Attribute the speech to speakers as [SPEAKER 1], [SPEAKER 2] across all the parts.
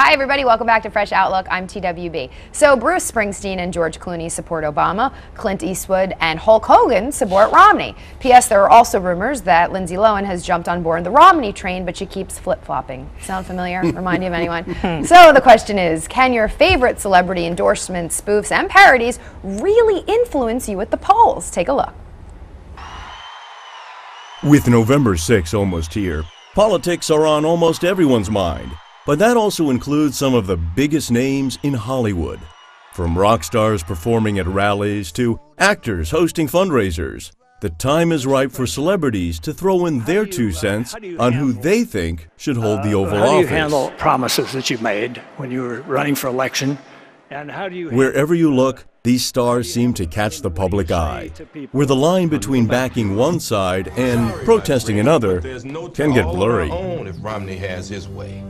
[SPEAKER 1] Hi everybody, welcome back to Fresh Outlook. I'm TWB. So Bruce Springsteen and George Clooney support Obama, Clint Eastwood and Hulk Hogan support Romney. P.S. There are also rumors that Lindsay Lohan has jumped on board the Romney train, but she keeps flip-flopping. Sound familiar? Remind you of anyone? So the question is, can your favorite celebrity endorsements, spoofs, and parodies really influence you at the polls? Take a look.
[SPEAKER 2] With November 6 almost here, politics are on almost everyone's mind. But that also includes some of the biggest names in Hollywood. From rock stars performing at rallies to actors hosting fundraisers, the time is ripe for celebrities to throw in their 2 cents on who they think should hold the Oval Office.
[SPEAKER 3] How do you handle promises that you made when you were running for election? And how do you
[SPEAKER 2] Wherever you look, these stars seem to catch the public eye, where the line between backing one side and protesting another can get blurry.
[SPEAKER 4] If Romney has his way.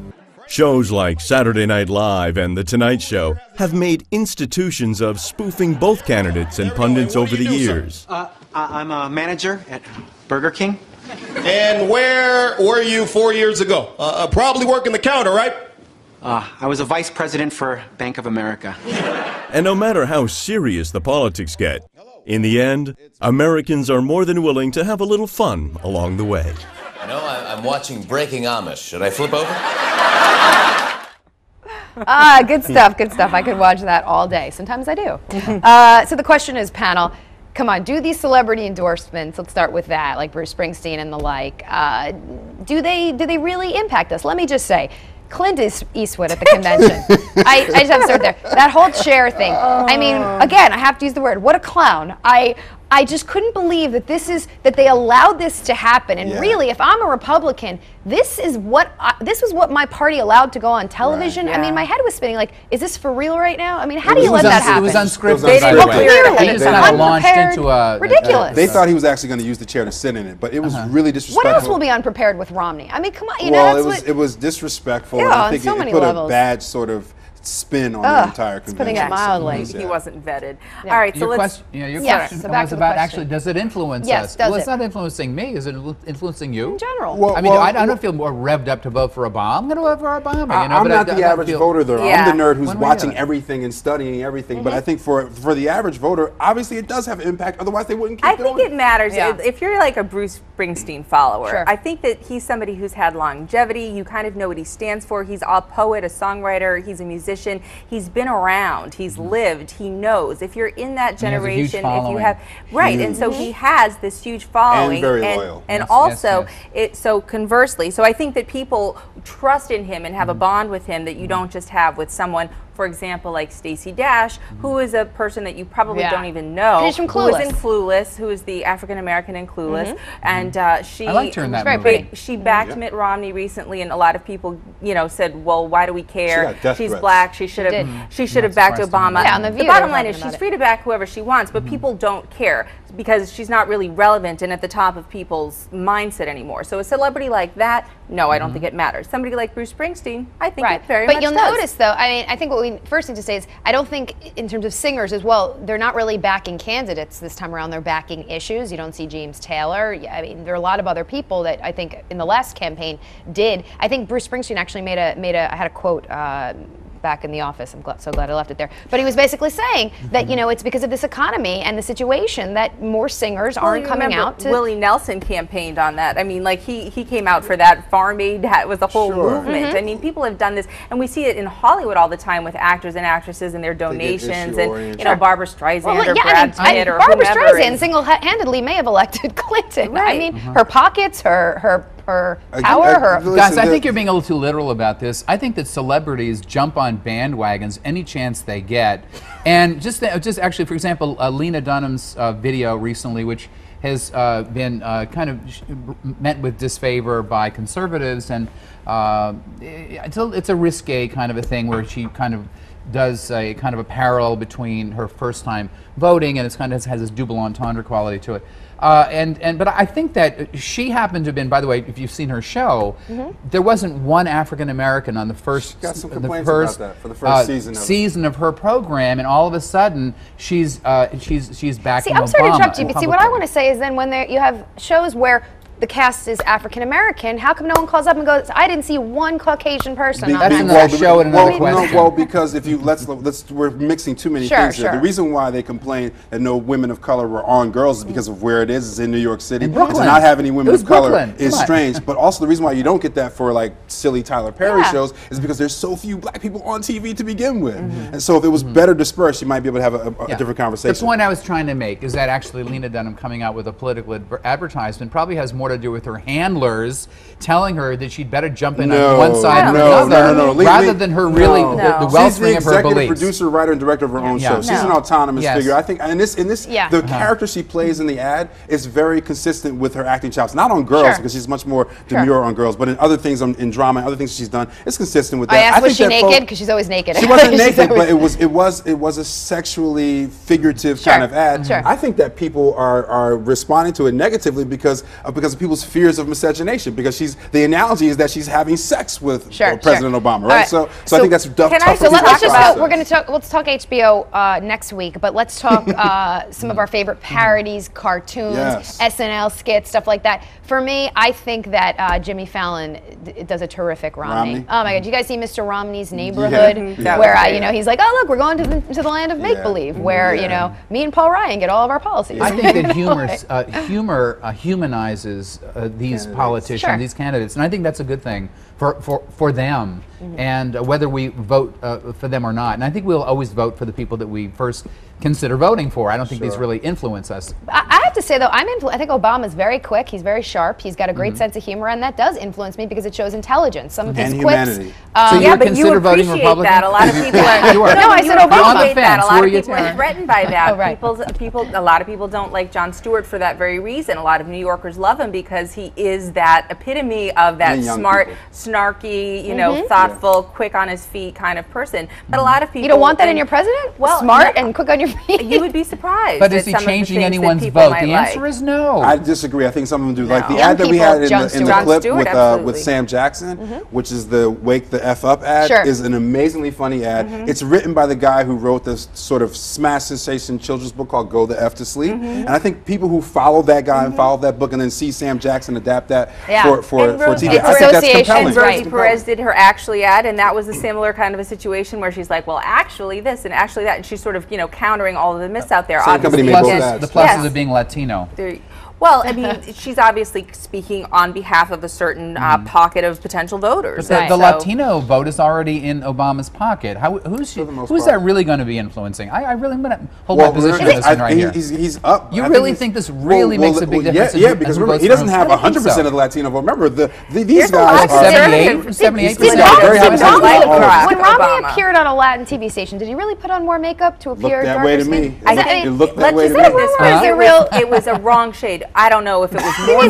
[SPEAKER 2] Shows like Saturday Night Live and The Tonight Show have made institutions of spoofing both candidates and pundits over the years.
[SPEAKER 5] I'm a manager at Burger King.
[SPEAKER 4] And where were you 4 years ago? Probably working the counter, right?
[SPEAKER 5] I was a vice president for Bank of America.
[SPEAKER 2] And no matter how serious the politics get, in the end, Americans are more than willing to have a little fun along the way.
[SPEAKER 6] You know, I'm watching Breaking Amish. Should I flip over?
[SPEAKER 1] Good stuff, good stuff. I could watch that all day. Sometimes I do. So the question is, panel, come on, do these celebrity endorsements, let's start with that, like Bruce Springsteen and the like, do they really impact us? Let me just say, Clint Eastwood at the convention. I just have to start there. That whole chair thing. I mean, again, I have to use the word, what a clown. I just couldn't believe that that they allowed this to happen. And really, if I'm a Republican, this was what my party allowed to go on television. Right. I mean, my head was spinning. Like, is this for real right now? I mean, how do you let that happen?
[SPEAKER 7] It was unscripted.
[SPEAKER 1] They didn't clearly.
[SPEAKER 7] They just kind of launched into a
[SPEAKER 1] ridiculous.
[SPEAKER 8] They thought he was actually going to use the chair to sit in it, but it was really disrespectful.
[SPEAKER 1] What else will be unprepared with Romney? I mean, come on,
[SPEAKER 8] it was disrespectful.
[SPEAKER 1] Yeah,
[SPEAKER 8] and I think
[SPEAKER 1] on so
[SPEAKER 8] it
[SPEAKER 1] many
[SPEAKER 8] put
[SPEAKER 1] levels.
[SPEAKER 8] a bad sort of spin on the entire convention.
[SPEAKER 1] Putting it mildly.
[SPEAKER 9] He wasn't vetted.
[SPEAKER 1] Yeah.
[SPEAKER 9] All right, so
[SPEAKER 7] your
[SPEAKER 9] let's...
[SPEAKER 7] Your
[SPEAKER 1] yes,
[SPEAKER 7] question
[SPEAKER 1] so back
[SPEAKER 7] was
[SPEAKER 1] to the
[SPEAKER 7] about
[SPEAKER 1] question.
[SPEAKER 7] actually, does it influence
[SPEAKER 1] yes,
[SPEAKER 7] us?
[SPEAKER 1] Does
[SPEAKER 7] well,
[SPEAKER 1] it?
[SPEAKER 7] It's not influencing me. Is it influencing you?
[SPEAKER 1] In general.
[SPEAKER 8] Well,
[SPEAKER 7] I mean, I don't feel more revved up to vote for Obama. I'm going to vote for Obama. You know,
[SPEAKER 8] I'm not the average voter, though.
[SPEAKER 9] Yeah.
[SPEAKER 8] I'm the nerd who's
[SPEAKER 7] When were
[SPEAKER 8] watching
[SPEAKER 7] you?
[SPEAKER 8] everything and studying everything. But I think for the average voter, obviously it does have impact. Otherwise, they wouldn't keep doing
[SPEAKER 9] I think it matters.
[SPEAKER 1] Yeah.
[SPEAKER 9] If you're like a Bruce Springsteen follower,
[SPEAKER 1] Sure.
[SPEAKER 9] I think that he's somebody who's had longevity. You kind of know what he stands for. He's a poet, a songwriter. He's a musician. He's been around. He's lived. He knows. If you're in that generation, if you have and so he has this huge following,
[SPEAKER 8] and very loyal.
[SPEAKER 9] And
[SPEAKER 7] Yes,
[SPEAKER 9] also,
[SPEAKER 7] yes.
[SPEAKER 9] so conversely, so I think that people trust in him and have a bond with him that you don't just have with someone. For example, like Stacey Dash, who is a person that you probably don't even know,
[SPEAKER 1] She's from
[SPEAKER 9] who is in
[SPEAKER 1] Clueless.
[SPEAKER 9] Clueless, who is the African American in Clueless, and she
[SPEAKER 7] I liked her in that movie.
[SPEAKER 9] She backed Mitt Romney recently, and a lot of people, said, "Well, why do we care?
[SPEAKER 8] She got death
[SPEAKER 9] She's
[SPEAKER 8] threats.
[SPEAKER 9] black. She should have backed
[SPEAKER 7] surprised
[SPEAKER 9] Obama."
[SPEAKER 1] Yeah, on The View,
[SPEAKER 9] bottom
[SPEAKER 1] they were
[SPEAKER 9] line is
[SPEAKER 1] talking
[SPEAKER 9] she's
[SPEAKER 1] about
[SPEAKER 9] free to back whoever she wants, but people don't care because she's not really relevant and at the top of people's mindset anymore. So a celebrity like that, no, I don't think it matters. Somebody like Bruce Springsteen, I think it very much
[SPEAKER 1] But you'll
[SPEAKER 9] does.
[SPEAKER 1] notice, though, I mean, I think what we first need to say is, I don't think in terms of singers as well, they're not really backing candidates this time around. They're backing issues. You don't see James Taylor. I mean, there are a lot of other people that I think in the last campaign did. I think Bruce Springsteen actually I had a quote back in the office. I'm so glad I left it there. But he was basically saying that, it's because of this economy and the situation that more singers aren't coming out to.
[SPEAKER 9] Willie Nelson campaigned on that. I mean, like he came out for that Farm Aid. That was the whole movement. I mean, people have done this, and we see it in Hollywood all the time with actors and actresses and their donations, and Barbara Streisand or Brad Pitt or
[SPEAKER 1] Barbara
[SPEAKER 9] whomever.
[SPEAKER 1] Streisand single-handedly may have elected Clinton.
[SPEAKER 9] Right.
[SPEAKER 1] I mean, her pockets, her power, her.
[SPEAKER 7] Guys, I think you're being a little too literal about this. I think that celebrities jump on bandwagons any chance they get. And just actually, for example, Lena Dunham's video recently, which has been kind of met with disfavor by conservatives, and it's a risque kind of a thing where she kind of does a kind of a parallel between her first time voting, and it's kind of has this double entendre quality to it. But I think that she happened to have been, by the way, if you've seen her show, there wasn't one African American on the first,
[SPEAKER 8] got some complaints about that for the first season
[SPEAKER 7] of her program, and all of a sudden she's backing
[SPEAKER 1] See, I'm sorry to
[SPEAKER 7] Obama
[SPEAKER 1] interrupt you, but see, what I want to say is then when you have shows where the cast is African American, how come no one calls up and goes, I didn't see one Caucasian person on
[SPEAKER 7] That's
[SPEAKER 1] that
[SPEAKER 7] another
[SPEAKER 1] set?
[SPEAKER 7] show and another question.
[SPEAKER 8] Well, because if you we're mixing too many things here.
[SPEAKER 1] Sure.
[SPEAKER 8] The reason why they complain that no women of color were on Girls is because of where it is. It's in New York City.
[SPEAKER 7] In Brooklyn.
[SPEAKER 8] To not have any women of color
[SPEAKER 7] Brooklyn.
[SPEAKER 8] is strange. But also the reason why you don't get that for like silly Tyler Perry shows is because there's so few black people on TV to begin with. And so if it was better dispersed, you might be able to have a different conversation.
[SPEAKER 7] The point I was trying to make is that actually Lena Dunham coming out with a political advertisement probably has more to do with her handlers telling her that she'd better jump in on one side or another, rather than her really the wellspring of her beliefs.
[SPEAKER 8] She's the executive producer, writer, and director of her own show. She's an autonomous figure. I think, and the character she plays in the ad is very consistent with her acting chops. Not on Girls because she's much more demure on Girls, but in other things, in drama, and other things she's done, it's consistent with that.
[SPEAKER 1] I asked, was she naked? Because she's always naked.
[SPEAKER 8] She wasn't naked, but it was a sexually figurative kind of ad. I think that people are responding to it negatively because of people's fears of miscegenation. Because the analogy is that she's having sex with President Obama, right? So I think that's tough.
[SPEAKER 1] So let's just go. We're going to talk. Let's talk HBO next week, but let's talk some of our favorite parodies, cartoons, SNL skits, stuff like that. For me, I think that Jimmy Fallon does a terrific Romney. Oh my God! You guys see Mr. Romney's Neighborhood, where he's like, oh look, we're going to the land of make believe, where me and Paul Ryan get all of our policies.
[SPEAKER 7] I think that humor humanizes these politicians, these candidates, and I think that's a good thing for them, and whether we vote for them or not. And I think we'll always vote for the people that we first consider voting for. I don't think these really influence us.
[SPEAKER 1] I have to say though, I think Obama's very quick. He's very sharp. He's got a great sense of humor, and that does influence me because it shows intelligence. Some of his quips.
[SPEAKER 7] So you
[SPEAKER 9] but
[SPEAKER 7] consider
[SPEAKER 9] you
[SPEAKER 7] voting
[SPEAKER 9] appreciate
[SPEAKER 7] Republican?
[SPEAKER 9] that. A lot of people are.
[SPEAKER 1] No, I said Obama.
[SPEAKER 9] That. A lot of people are threatened by that.
[SPEAKER 1] Oh,
[SPEAKER 9] a lot of people don't like Jon Stewart for that very reason. A lot of New Yorkers love him because he is that epitome of that smart, snarky, thoughtful, quick on his feet kind of person. But a lot of people.
[SPEAKER 1] You don't want that in your president? Well, smart and quick on your feet.
[SPEAKER 9] You would be surprised.
[SPEAKER 7] But is he changing anyone's vote? The answer is no.
[SPEAKER 8] I disagree. I think some of them do. Like the ad that we had in the clip with Sam Jackson, which is the Wake the F Up ad, is an amazingly funny ad. It's written by the guy who wrote this sort of smash sensation children's book called Go the F to Sleep. And I think people who follow that guy and follow that book and then see Sam Jackson adapt that for TV, I think that's compelling.
[SPEAKER 9] And Rosie Perez did her Actually ad, and that was a similar kind of a situation where she's like, well, actually this and actually that, and she's sort of countering all of the myths out there.
[SPEAKER 7] The pluses of being Latino.
[SPEAKER 9] Well, I mean, she's obviously speaking on behalf of a certain pocket of potential voters.
[SPEAKER 7] But the Latino vote is already in Obama's pocket. Who's that really going to be influencing? I really want to hold my position on this one right here.
[SPEAKER 8] He's up.
[SPEAKER 7] You really think this really makes a big difference?
[SPEAKER 8] Yeah, because remember, he doesn't have 100% of the Latino vote. Remember, these guys are
[SPEAKER 7] 78%.
[SPEAKER 1] When Romney appeared on a Latin TV station, did he really put on more makeup to appear darker?
[SPEAKER 8] It looked that way to me.
[SPEAKER 9] It was a wrong shade. I don't know if it was more.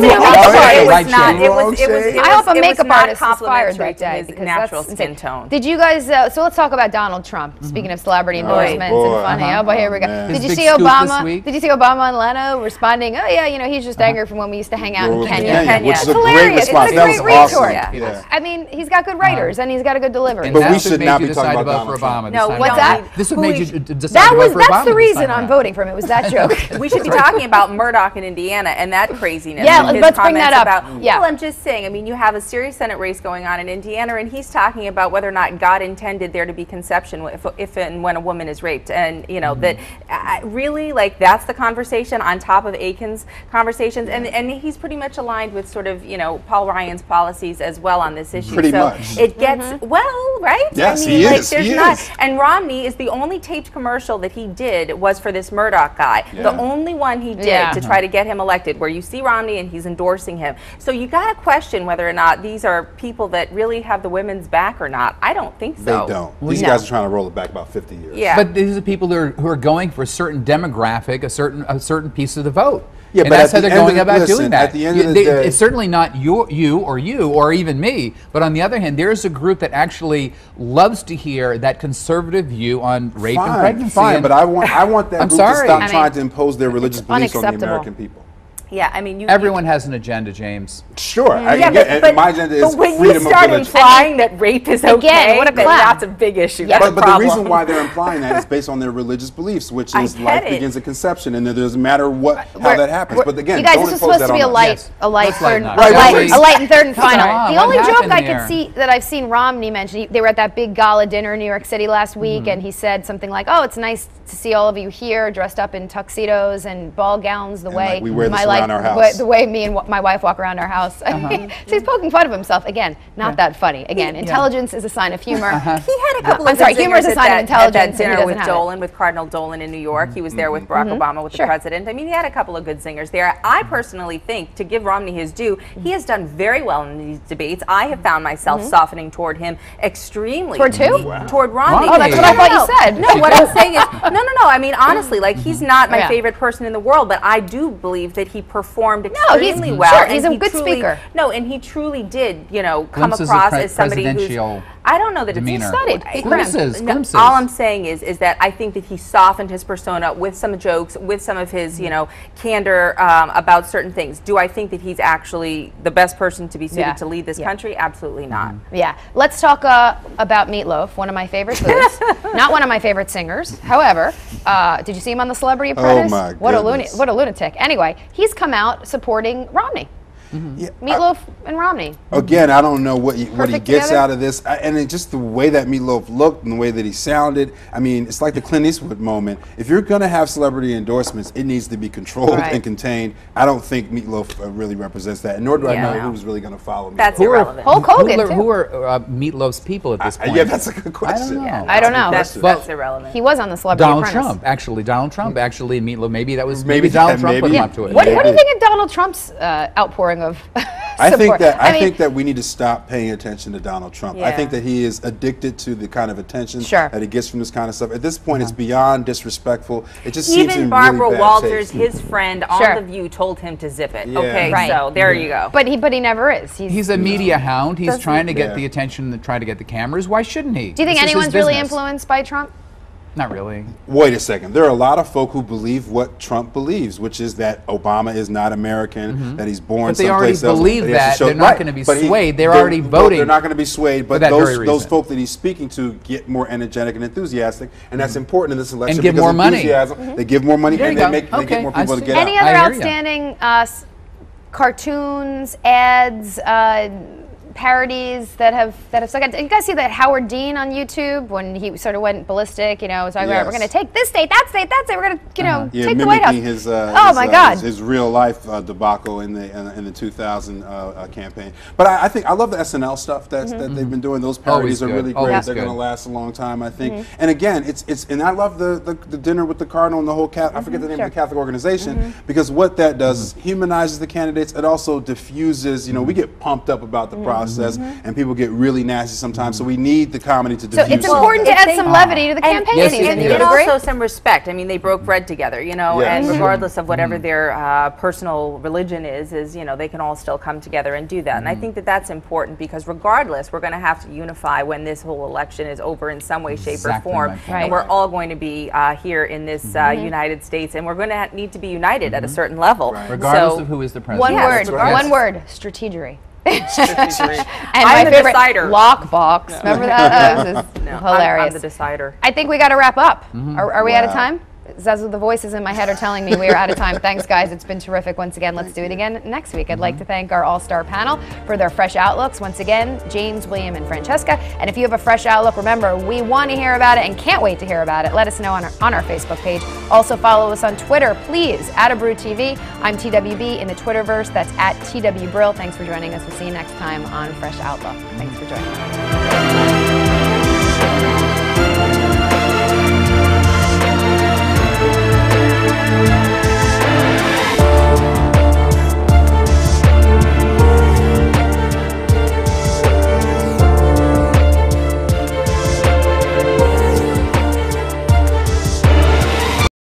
[SPEAKER 1] I hope a makeup artist inspired that day because
[SPEAKER 9] natural
[SPEAKER 1] that's
[SPEAKER 9] skin tone.
[SPEAKER 1] Did you guys? So let's talk about Donald Trump. Speaking of celebrity endorsements and funny. Oh boy, here we go. Did you see Obama? Did you see Obama and Leno responding? Oh yeah, he's just angry from when we used to hang out in Kenya.
[SPEAKER 8] Which is
[SPEAKER 1] a great response.
[SPEAKER 8] That was awesome.
[SPEAKER 1] I mean, he's got good writers and he's got a good delivery.
[SPEAKER 7] But we should not be talking about Obama.
[SPEAKER 1] No, what's that?
[SPEAKER 7] This would make you decide to vote for Obama.
[SPEAKER 1] That's the reason I'm voting for him. It was that joke.
[SPEAKER 9] We should be talking about Murdoch in Indiana and that craziness.
[SPEAKER 1] Yeah, let's bring that up.
[SPEAKER 9] Well, I'm just saying, I mean, you have a serious Senate race going on in Indiana, and he's talking about whether or not God intended there to be conception if and when a woman is raped. And, that really, like, that's the conversation on top of Aiken's conversations. And he's pretty much aligned with sort of, Paul Ryan's policies as well on this issue.
[SPEAKER 8] Pretty much.
[SPEAKER 9] It gets, well, right?
[SPEAKER 8] Yes,
[SPEAKER 9] I mean,
[SPEAKER 8] he
[SPEAKER 9] like,
[SPEAKER 8] is.
[SPEAKER 9] There's not. And Romney is the only taped commercial that he did was for this Murdoch guy. Yeah. The only one he did to try to get him elected, where you see Romney and he's endorsing him. So you got to question whether or not these are people that really have the women's back or not. I don't think so.
[SPEAKER 8] They don't. These guys are trying to roll it back about 50 years.
[SPEAKER 9] Yeah.
[SPEAKER 7] But these are people who are going for a certain demographic, a certain piece of the vote.
[SPEAKER 8] Yeah,
[SPEAKER 7] and
[SPEAKER 8] but
[SPEAKER 7] that's how they're going about doing that.
[SPEAKER 8] At the end of the day,
[SPEAKER 7] it's certainly not you or even me. But on the other hand, there's a group that actually loves to hear that conservative view on rape and pregnancy.
[SPEAKER 8] Fine, but I want that group to stop trying to impose their religious beliefs on the American people.
[SPEAKER 9] Yeah, I mean,
[SPEAKER 7] everyone has an agenda, James.
[SPEAKER 8] Sure.
[SPEAKER 9] But
[SPEAKER 8] my agenda is
[SPEAKER 9] when
[SPEAKER 8] freedom
[SPEAKER 9] you start
[SPEAKER 8] of village.
[SPEAKER 9] implying that rape is okay,
[SPEAKER 1] what a
[SPEAKER 9] then that's a big issue.
[SPEAKER 8] Yeah. But the reason why they're implying that is based on their religious beliefs, which is life begins at conception, and it doesn't matter how that happens. But again,
[SPEAKER 1] you guys, this is supposed to be a light and third and final. The only joke I could see that I've seen Romney mention, they were at that big gala dinner in New York City last week, and he said something like, "Oh, it's nice to see all of you here dressed up in tuxedos and ball gowns the way
[SPEAKER 8] we wear this around our house.
[SPEAKER 1] The way me and my wife walk around our house." So he's poking fun of himself. Again, not that funny. Again, intelligence is a sign of humor.
[SPEAKER 9] He had a couple of
[SPEAKER 1] humor is a sign of intelligence.
[SPEAKER 9] At that dinner with Dolan, with Cardinal Dolan in New York. He was there with Barack Obama, with the president. I mean, he had a couple of good singers there. I personally think, to give Romney his due, he has done very well in these debates. I have found myself softening toward him extremely.
[SPEAKER 1] Toward who?
[SPEAKER 9] Wow. Toward Romney.
[SPEAKER 1] Oh, that's what I thought you said.
[SPEAKER 9] No, what I'm saying is, no. I mean, honestly, like, he's not my favorite person in the world, but I do believe that he performed extremely well.
[SPEAKER 1] Sure, he's a good speaker.
[SPEAKER 9] No, and he truly did, come across as somebody who's... I don't know that it's
[SPEAKER 1] studied.
[SPEAKER 7] Glimpses.
[SPEAKER 9] All I'm saying is that I think that he softened his persona with some jokes, with some of his, candor about certain things. Do I think that he's actually the best person to be suited to lead this country? Absolutely not.
[SPEAKER 1] Yeah. Let's talk about Meatloaf, one of my favorite foods. Not one of my favorite singers. However, did you see him on The Celebrity Apprentice?
[SPEAKER 8] Oh my
[SPEAKER 1] goodness. What a lunatic. Anyway, he's come out supporting Romney.
[SPEAKER 8] Yeah,
[SPEAKER 1] Meatloaf and Romney.
[SPEAKER 8] Again, I don't know what he gets
[SPEAKER 1] together?
[SPEAKER 8] out of this, and just the way that Meatloaf looked and the way that he sounded. I mean, it's like the Clint Eastwood moment. If you're going to have celebrity endorsements, it needs to be controlled and contained. I don't think Meatloaf really represents that, and nor do I know who's really going to follow me.
[SPEAKER 9] That's irrelevant.
[SPEAKER 1] Hulk Hogan,
[SPEAKER 7] Who are Meatloaf's people at this point?
[SPEAKER 8] Yeah, that's a good question.
[SPEAKER 1] I don't know.
[SPEAKER 9] That's irrelevant.
[SPEAKER 1] He was on The Celebrity Apprentice.
[SPEAKER 7] Donald Trump, actually, Meatloaf. Maybe that was maybe Donald Trump put him up to it.
[SPEAKER 1] What do you think of Donald Trump's outpouring of
[SPEAKER 8] I think that we need to stop paying attention to Donald Trump. I think that he is addicted to the kind of attention that he gets from this kind of stuff. At this point, it's beyond disrespectful. It just seems
[SPEAKER 9] even Barbara Walters, his friend on The View, told him to zip it. Okay, so there you go.
[SPEAKER 1] But he never is.
[SPEAKER 7] He's a media hound. He's trying to get the attention and try to get the cameras. Why shouldn't he?
[SPEAKER 1] Do you think anyone's really influenced by Trump?
[SPEAKER 7] Not really.
[SPEAKER 8] Wait a second. There are a lot of folk who believe what Trump believes, which is that Obama is not American, that he's born someplace else.
[SPEAKER 7] But they already believe that. They're not going to be swayed. They're already voting.
[SPEAKER 8] They're not going to be swayed, but those folk that he's speaking to get more energetic and enthusiastic, and that's important in this election.
[SPEAKER 7] And give more money.
[SPEAKER 8] They give more money, and they get more people to get out.
[SPEAKER 1] Any other outstanding cartoons, ads, parodies that have stuck out? You guys see that Howard Dean on YouTube when he sort of went ballistic? Was talking about, we're going to take this state, that state, that state. We're going to take the White House.
[SPEAKER 8] His real life debacle in the 2000 campaign. But I think I love the SNL stuff that they've been doing. Those parodies are really great. They're going to last a long time, I think. And again, and I love the dinner with the Cardinal and the whole I forget the name of the Catholic organization, because what that does is humanizes the candidates. It also diffuses. We get pumped up about the process. And people get really nasty sometimes, so we need the comedy to diffuse.
[SPEAKER 1] So it's important to add some levity to the campaign season.
[SPEAKER 9] And also some respect. I mean, they broke bread together, and regardless of whatever their personal religion is, they can all still come together and do that. And I think that that's important, because regardless, we're going to have to unify when this whole election is over in some way, shape, or form. And we're all going to be here in this United States, and we're going to need to be at a certain level.
[SPEAKER 7] Regardless of who is the president.
[SPEAKER 1] One word, strategery. And
[SPEAKER 9] I'm
[SPEAKER 1] my favorite lockbox. Remember that? That was hilarious.
[SPEAKER 9] I'm the decider.
[SPEAKER 1] I think we got to wrap up. Are we out of time? That's what the voices in my head are telling me. We are out of time. Thanks, guys. It's been terrific once again. Let's do it again next week. I'd like to thank our all-star panel for their fresh outlooks. Once again, James, William, and Francesca. And if you have a fresh outlook, remember, we want to hear about it and can't wait to hear about it. Let us know on our Facebook page. Also follow us on Twitter, please, @Abrew.TV. I'm TWB in the Twitterverse. That's @TWBrill. Thanks for joining us. We'll see you next time on Fresh Outlook. Thanks for joining us.